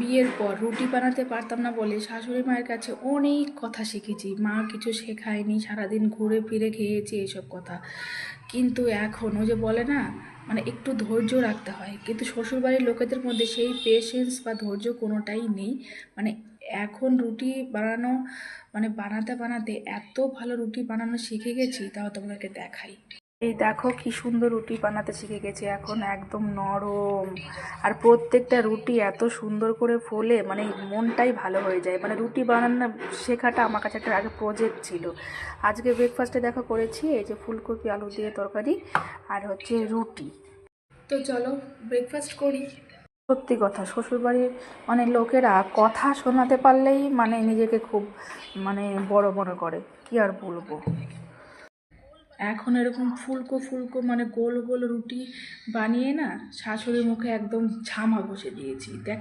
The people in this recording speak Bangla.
বিয়ের পর রুটি বানাতে পারতাম না বলে শাশুড়ি মায়ের কাছে অনেক কথা শিখেছি। মা কিছু শেখায়নি, সারাদিন ঘুরে ফিরে খেয়েছি এইসব কথা। কিন্তু এখন ওই যে বলে না, মানে একটু ধৈর্য রাখতে হয়, কিন্তু শ্বশুরবাড়ির লোকেদের মধ্যে সেই পেশেন্স বা ধৈর্য কোনোটাই নেই। মানে এখন রুটি বানানো, মানে বানাতে বানাতে এত ভালো রুটি বানানো শিখে গেছি, তাও তোমাদেরকে দেখাই। এই দেখো কি সুন্দর রুটি বানাতে শিখে গেছি এখন, একদম নরম। আর প্রত্যেকটা রুটি এত সুন্দর করে ফোলে, মানে মনটাই ভালো হয়ে যায়। মানে রুটি বানানো শেখাটা আমার কাছে একটা আগে প্রজেক্ট ছিল। আজকে ব্রেকফাস্টে দেখো করেছি এই যে ফুলকপি আলু দিয়ে তরকারি আর হচ্ছে রুটি। তো চলো ব্রেকফাস্ট করি। সত্যি কথা, শ্বশুরবাড়ির মানে লোকেরা কথা শোনাতে পারলেই মানে নিজেকে খুব মানে বড় মনে করে, কি আর বলবো। এখন এরকম ফুলকো ফুলকো মানে গোল গোল রুটি বানিয়ে না শাশুড়ির মুখে একদম ঝামা বসে দিয়েছি। দেখ